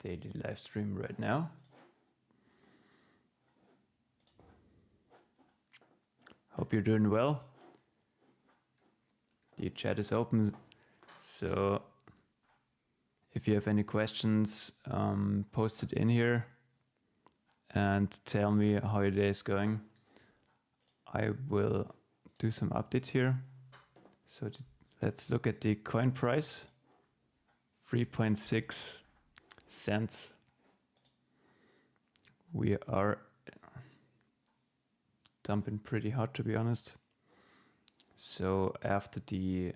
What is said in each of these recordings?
daily live stream right now. Hope you're doing well. The chat is open, so if you have any questions, post it in here and tell me how your day is going. I will do some updates here. So let's look at the coin price. 3.6 cents. We are dumping pretty hard, to be honest. So after the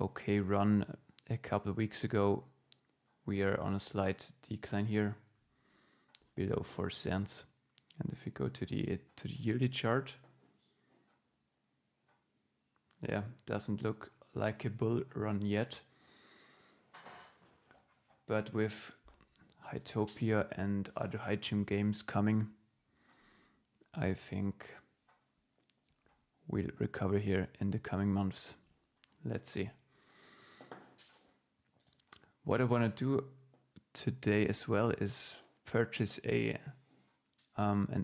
okay run a couple of weeks ago, we are on a slight decline here, below 4 cents. And if we go to the yearly chart, yeah, doesn't look like a bull run yet. But with HYTOPIA and other HYTOPIA games coming, I think we'll recover here in the coming months. Let's see. What I want to do today as well is purchase an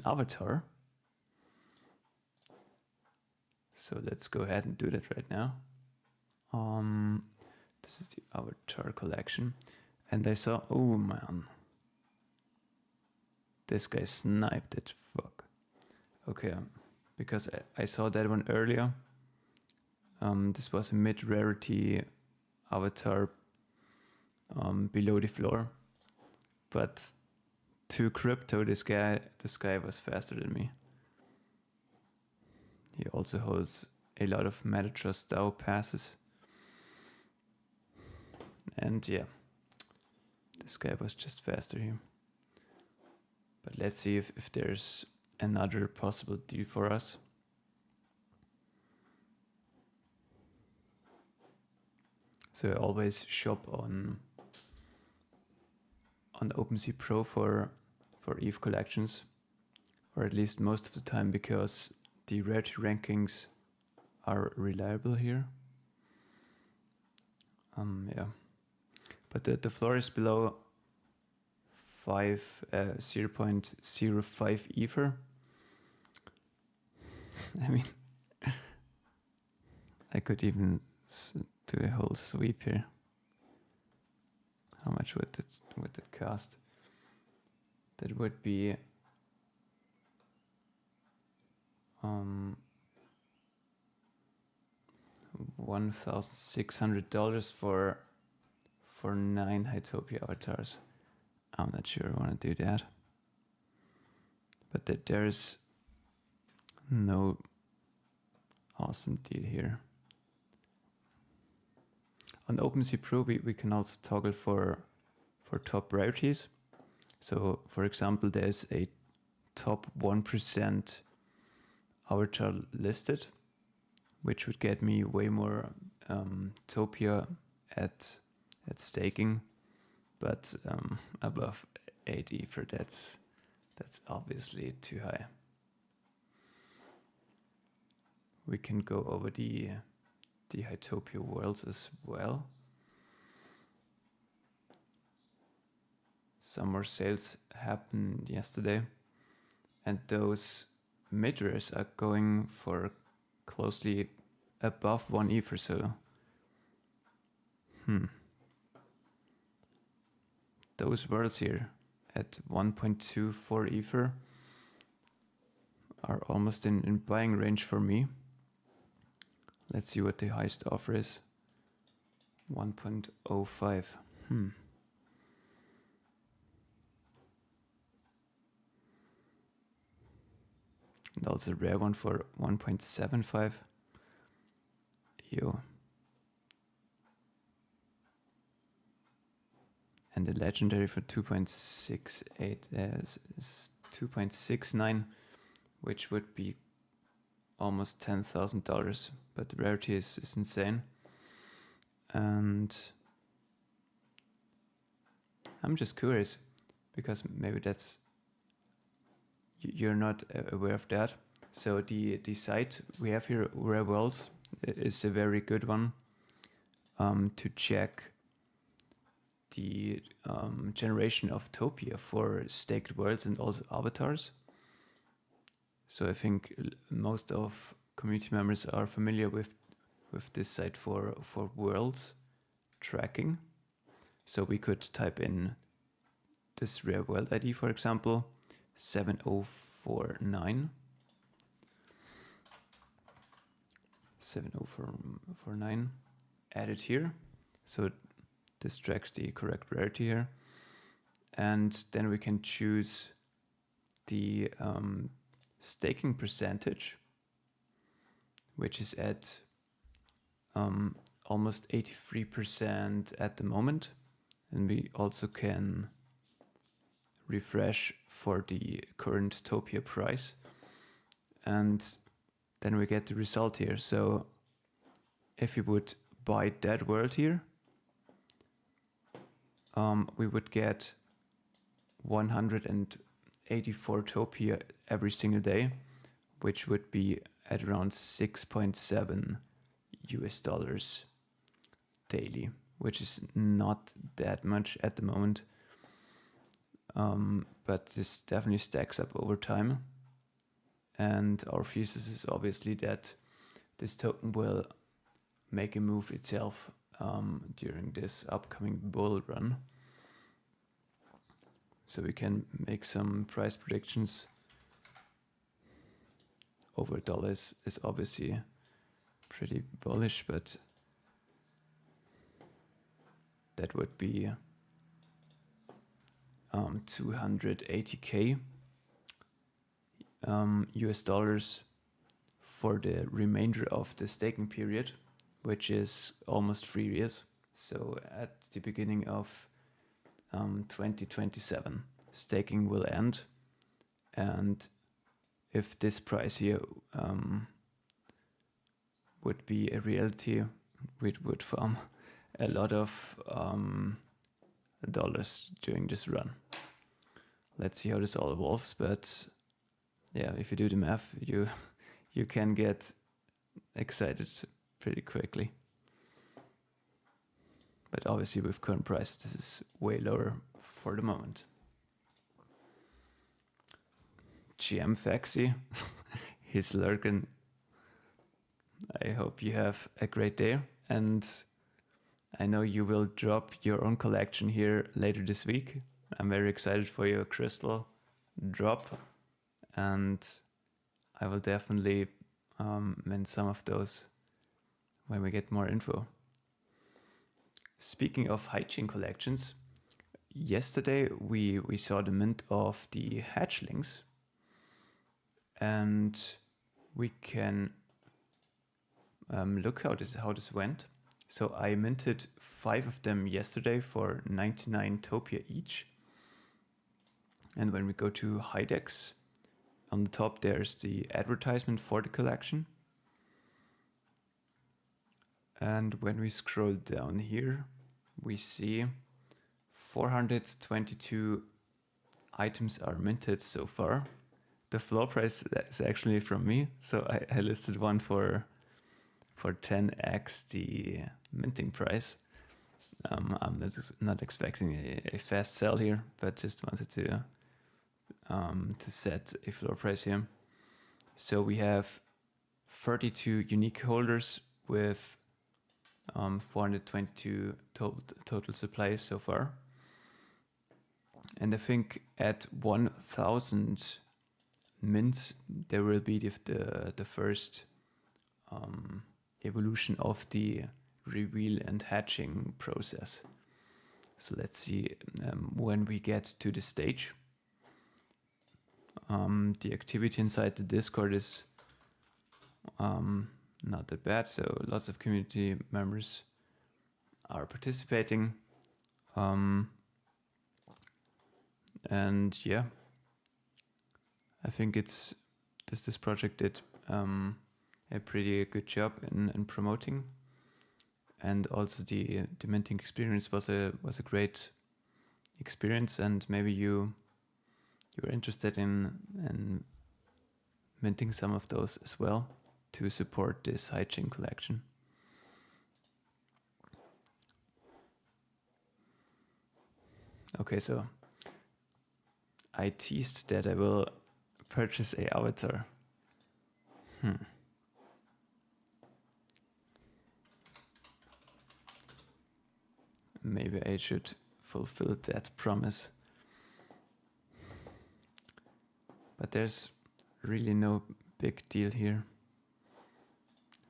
avatar. So let's go ahead and do that right now. This is the avatar collection. And I saw, oh man, this guy sniped it, fuck. Okay, because I saw that one earlier. This was a mid-rarity avatar below the floor. But to crypto, this guy was faster than me. He also holds a lot of MetaTrust DAO passes. And yeah, this guy was just faster here. But let's see if there's another possible deal for us. So I always shop on OpenSea Pro for ETH collections, or at least most of the time, because the rarity rankings are reliable here. Yeah, but the floor is below 0.05 Ether. I mean, I could even do a whole sweep here. How much would it cost? That would be $1,600 for 9 HYTOPIA avatars. I'm not sure I want to do that. But there's no awesome deal here. On OpenSea Pro, we can also toggle for top rarities. So, for example, there's a top 1% avatar listed, which would get me way more Topia at staking, but above 8 Ether, that's obviously too high. We can go over the HYTOPIA worlds as well. Some more sales happened yesterday, and those mid-rares are going for closely above 1 Ether, so those worlds here at 1.24 Ether are almost in buying range for me. Let's see what the highest offer is. 1.05. And also a rare one for 1.75. Yo. And the legendary for 2.68 is 2.69, which would be almost $10,000. But the rarity is insane. And I'm just curious, because maybe you're not aware of that. So the site we have here, Rare Worlds, is a very good one to check the generation of Topia for staked worlds and also avatars. So I think most of community members are familiar with this site for worlds tracking. So we could type in this rare world ID, for example, 7049. 70449, add it here. So this tracks the correct rarity here. And then we can choose the staking percentage, which is at almost 83% at the moment. And we also can refresh for the current Topia price. And then we get the result here. So if we would buy that world here, we would get 184 Topia every single day, which would be at around $6.7 daily, which is not that much at the moment. But this definitely stacks up over time. And our thesis is obviously that this token will make a move itself during this upcoming bull run. So we can make some price predictions. Over $1 is obviously pretty bullish, but that would be 280K US dollars for the remainder of the staking period, which is almost 3 years. So at the beginning of 2027, staking will end. And if this price here would be a reality, we would farm a lot of dollars during this run. Let's see how this all evolves, but yeah, if you do the math, you can get excited pretty quickly. But obviously with current price, this is way lower for the moment. GM Faxi, he's lurking. I hope you have a great day, and I know you will drop your own collection here later this week. I'm very excited for your crystal drop, and I will definitely mint some of those when we get more info. Speaking of HYTOPIA collections, yesterday we saw the mint of the hatchlings, and we can look how this went. So I minted 5 of them yesterday for 99 Topia each. And when we go to HYDEX, on the top there's the advertisement for the collection. And when we scroll down here, we see 422 items are minted so far. The floor price is actually from me, so I listed one for 10x the minting price. I'm not expecting a fast sell here, but just wanted to set a floor price here. So we have 32 unique holders with 422 total supply so far. And I think at 1,000 mints, there will be the first evolution of the reveal and hatching process. So let's see when we get to the stage. The activity inside the Discord is not that bad, so lots of community members are participating. And yeah, I think this project did a pretty good job in promoting, and also the minting experience was a great experience. And maybe you're interested in minting some of those as well to support this HYTOPIA collection. Okay, so I teased that I will purchase a avatar. Maybe I should fulfill that promise. But there's really no big deal here.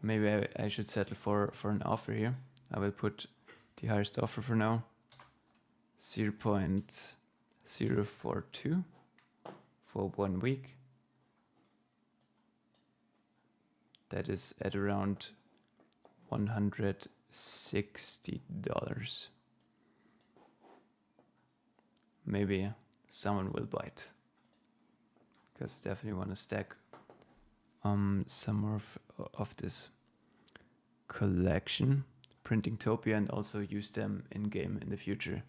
Maybe I should settle for an offer here. I will put the highest offer for now. 0.042 for 1 week. That is at around $160. Maybe someone will bite. Because I definitely want to stack some more of this collection, Printingtopia, and also use them in-game in the future.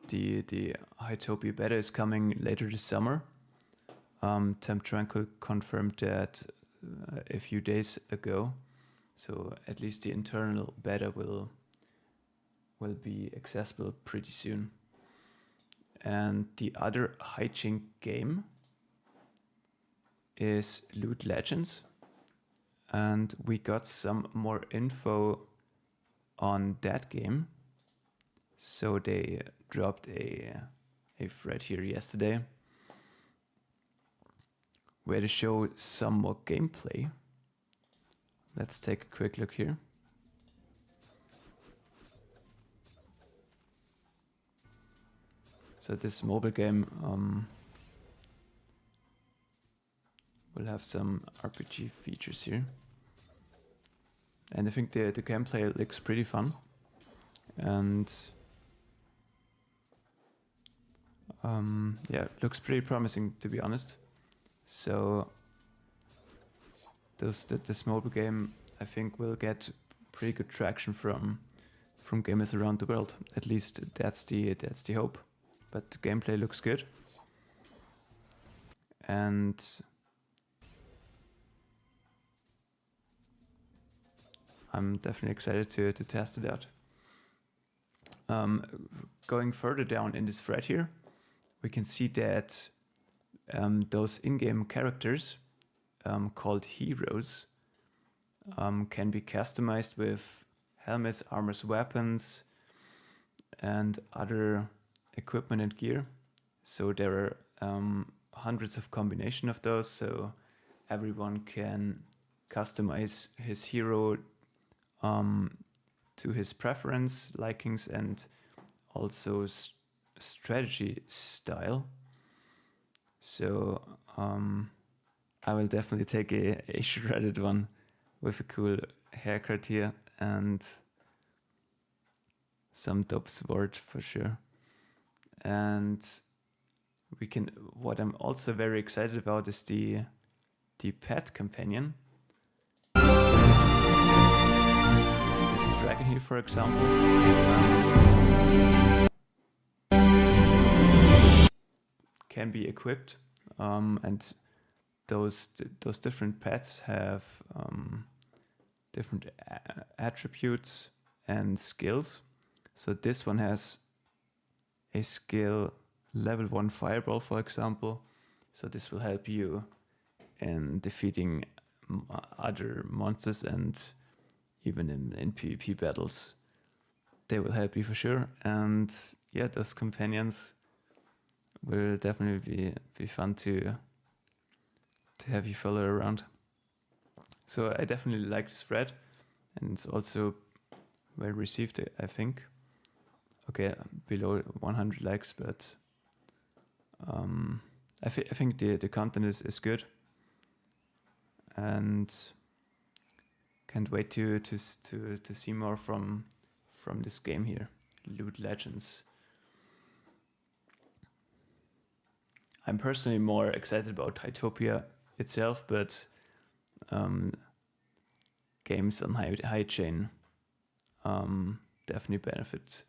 The HYTOPIA beta is coming later this summer. Temp Tranquil confirmed that a few days ago. So at least the internal beta will be accessible pretty soon. And the other hijink game is Loot Legends. And we got some more info on that game. So they dropped a thread here yesterday where they show some more gameplay. Let's take a quick look here. So this mobile game will have some RPG features here. And I think the gameplay looks pretty fun. And yeah, it looks pretty promising, to be honest. So this mobile game, I think, will get pretty good traction from gamers around the world. At least that's the hope. But the gameplay looks good. And I'm definitely excited to test it out. Going further down in this thread here, we can see that those in-game characters called heroes can be customized with helmets, armors, weapons, and other equipment and gear. So there are hundreds of combination of those, so everyone can customize his hero to his preference, likings, and also strategy style. So I will definitely take a shredded one with a cool haircut here and some dope sword for sure. And we can. What I'm also very excited about is the pet companion. So this dragon here, for example, can be equipped, and those different pets have different attributes and skills. So this one has a skill level 1 fireball, for example. So this will help you in defeating other monsters and even in PvP battles. They will help you for sure. And yeah, those companions will definitely be fun to have you follow around. So I definitely like this thread, and it's also well received, I think. Okay, below 100 likes, but I think the content is good, and can't wait to see more from this game here, Loot Legends. I'm personally more excited about HYTOPIA itself, but games on high chain definitely benefit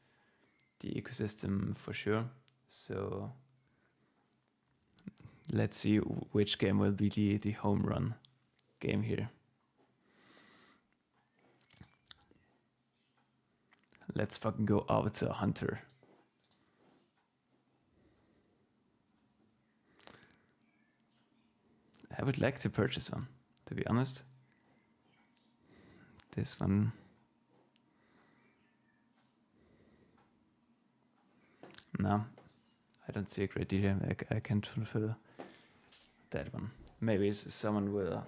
the ecosystem for sure. So let's see which game will be the home run game here. let's fucking go out a hunter. I would like to purchase one, to be honest. This one. No, I don't see a great deal. I can't fulfill that one. Maybe someone will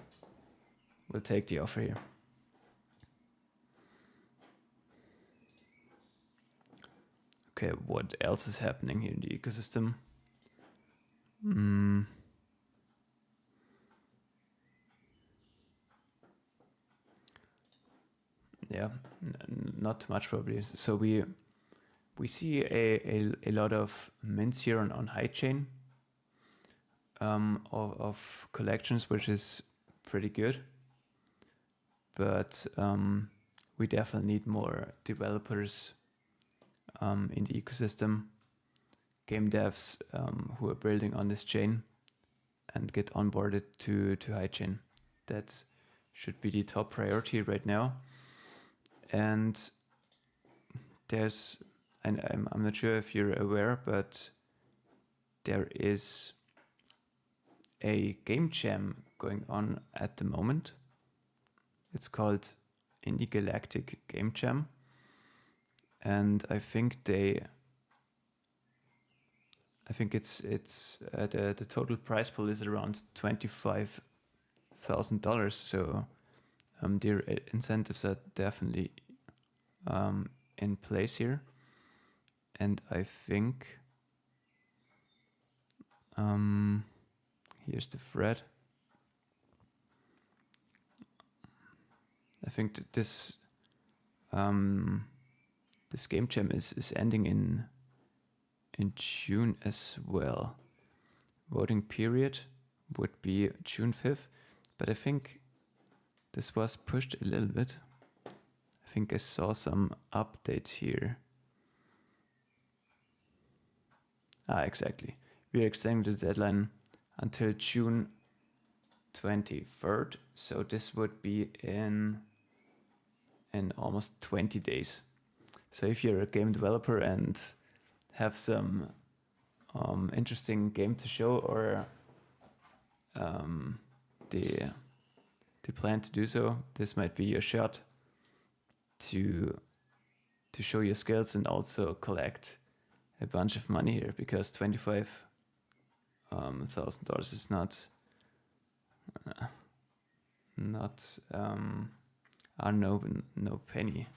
take the offer here. Okay, what else is happening here in the ecosystem? Yeah, not too much probably. So we see a lot of mints here on high chain of collections, which is pretty good. But we definitely need more developers in the ecosystem, game devs who are building on this chain and get onboarded to high chain. That should be the top priority right now. And there's, and I'm not sure if you're aware, but there is a game jam going on at the moment. It's called Indie Galactic Game Jam. And I think it's the total prize pool is around $25,000. So their incentives are definitely in place here. And I think here's the thread. I think that this game jam is ending in June as well. Voting period would be June 5th, but I think this was pushed a little bit. I think I saw some updates here. Exactly. We are extending the deadline until June 23rd. So this would be in almost 20 days. So if you're a game developer and have some interesting game to show, or the plan to do so, this might be your shot to show your skills and also collect a bunch of money here, because $25,000 is not no penny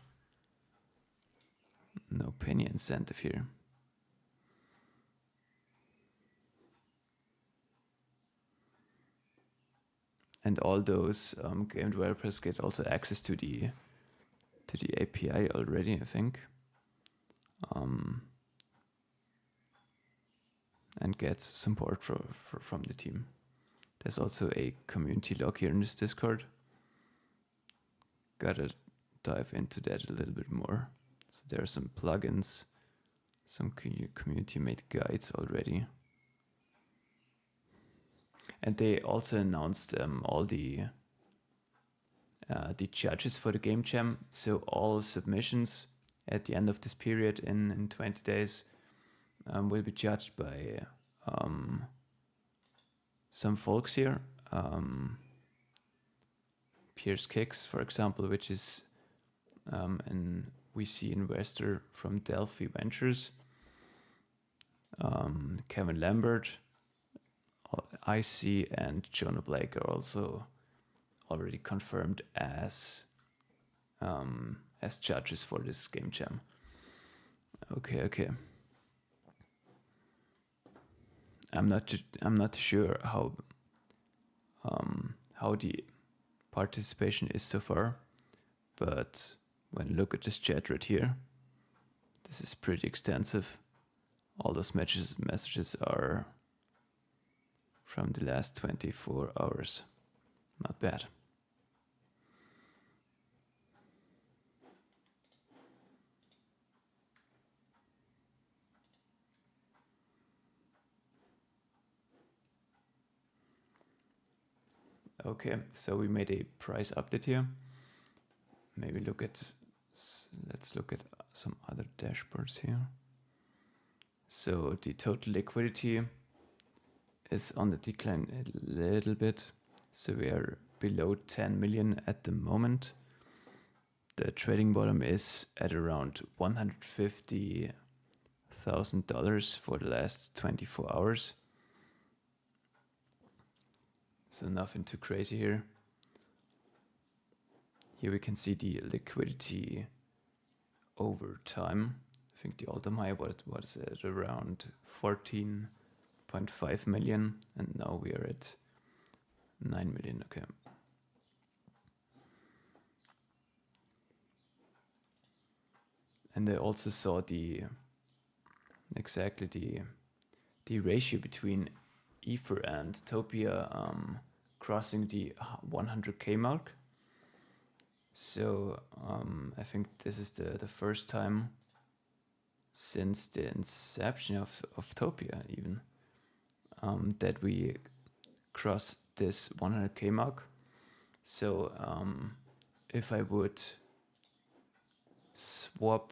incentive here. And all those game developers get also access to the API already, I think, and gets support from the team. There's also a community log here in this Discord. Gotta dive into that a little bit more. So there are some plugins, some community-made guides already. And they also announced all the judges for the game jam. So all submissions at the end of this period in 20 days will be judged by some folks here. Pierce Kicks, for example, which is an VC investor from Delphi Ventures. Kevin Lambert, IC, and Jonah Blake are also already confirmed as judges for this game jam. Okay. I'm not sure how the participation is so far, but when you look at this chat right here, this is pretty extensive. All those messages are from the last 24 hours. Not bad. Okay, so we made a price update here. Maybe let's look at some other dashboards here. So the total liquidity is on the decline a little bit. So we are below 10 million at the moment. The trading volume is at around $150,000 for the last 24 hours. So nothing too crazy here. Here we can see the liquidity over time. I think the all-time high was at around 14.5 million, and now we are at 9 million. Okay. And I also saw the ratio between Ether and Topia crossing the 100k mark. So I think this is the first time since the inception of Topia even that we cross this 100k mark. So if I would swap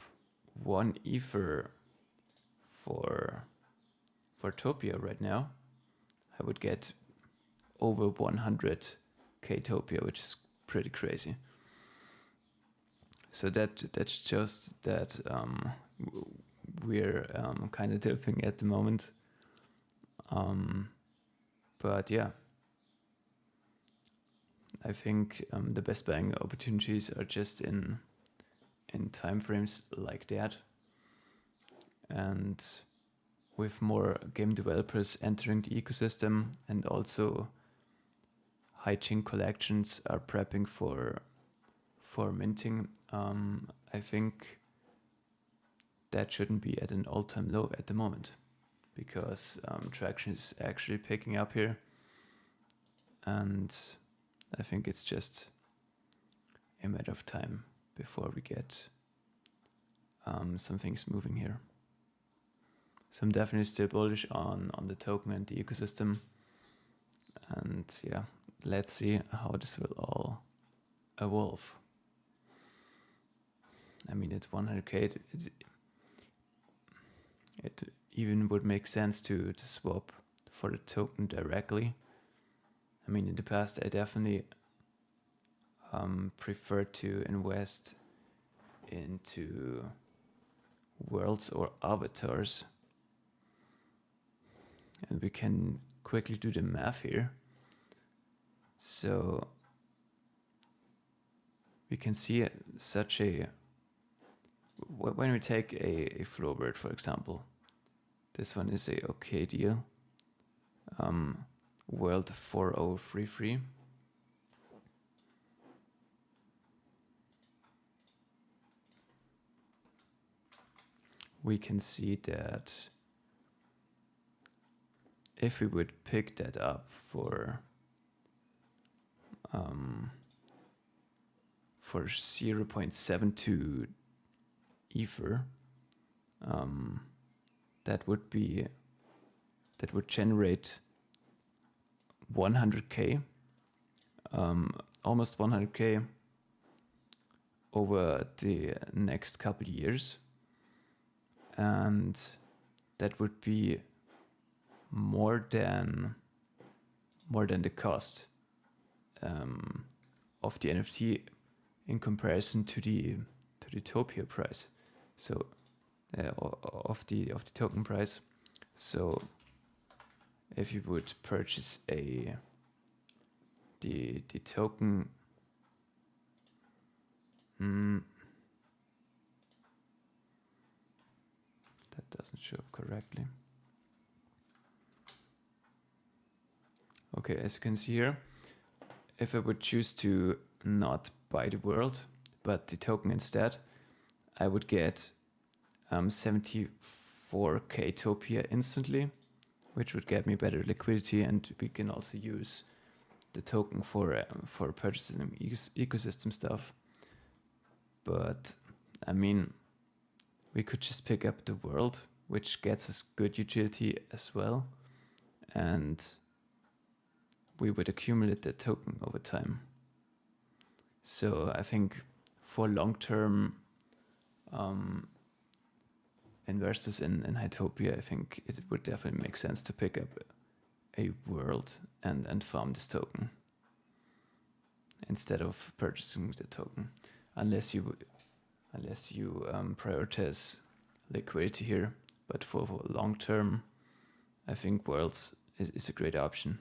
one Ether for Topia right now, I would get over 100k Topia, which is pretty crazy. So that shows that we're kind of dipping at the moment. But yeah, I think the best buying opportunities are just in time frames like that, and with more game developers entering the ecosystem, and also HYTOPIA collections are prepping for minting. I think that shouldn't be at an all-time low at the moment, because traction is actually picking up here, and I think it's just a matter of time before we get some things moving here. So I'm definitely still bullish on the token and the ecosystem, and yeah, let's see how this will all evolve. I mean, at 100k, it even would make sense to swap for the token directly. I mean, in the past, I definitely preferred to invest into worlds or avatars. And we can quickly do the math here. So we can see such a, when we take a Flowbird, for example, this one is a okay deal. World 4033. We can see that if we would pick that up for 0.72 Ether, that would generate 100k, almost 100k over the next couple of years, and that would be more than the cost of the NFT in comparison to the Topia price. So of the token price. So if you would purchase the token, that doesn't show up correctly. Okay, as you can see here, if I would choose to not buy the world, but the token instead, I would get 74k Topia instantly, which would get me better liquidity, and we can also use the token for purchasing ecosystem stuff. But I mean, we could just pick up the world, which gets us good utility as well, and we would accumulate the token over time. So I think for long-term investors in HYTOPIA, I think it would definitely make sense to pick up a world and farm this token instead of purchasing the token, unless you prioritize liquidity here. But for long term, I think worlds is a great option.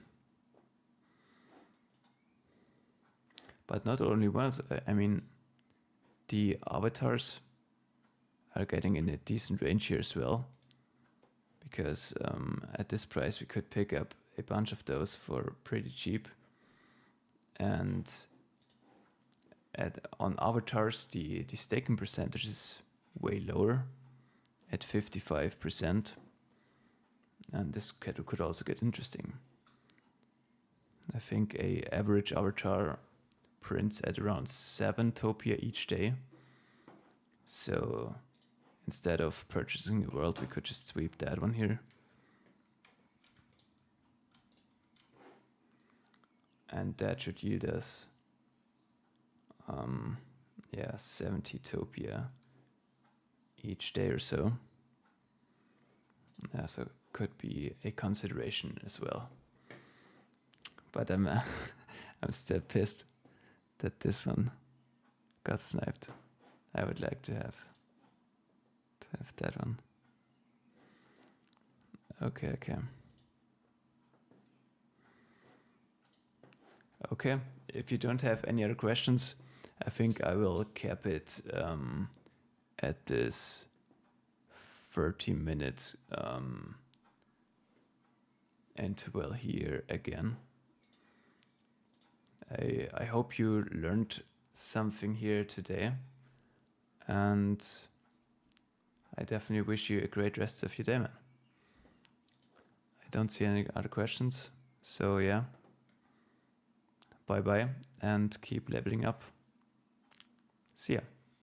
But not only worlds, I mean, the avatars are getting in a decent range here as well, because at this price we could pick up a bunch of those for pretty cheap. And on avatars, the staking percentage is way lower at 55%, and this could also get interesting. I think a average avatar prints at around 7 Topia each day, so instead of purchasing a world, we could just sweep that one here. And that should yield us 70 Topia each day or so. Yeah, so could be a consideration as well. But I'm I'm still pissed that this one got sniped. I would like to have that one. Okay. Okay, if you don't have any other questions, I think I will cap it at this 30 minutes interval here again. I hope you learned something here today, and I definitely wish you a great rest of your day, man. I don't see any other questions, so yeah. Bye-bye, and keep leveling up. See ya.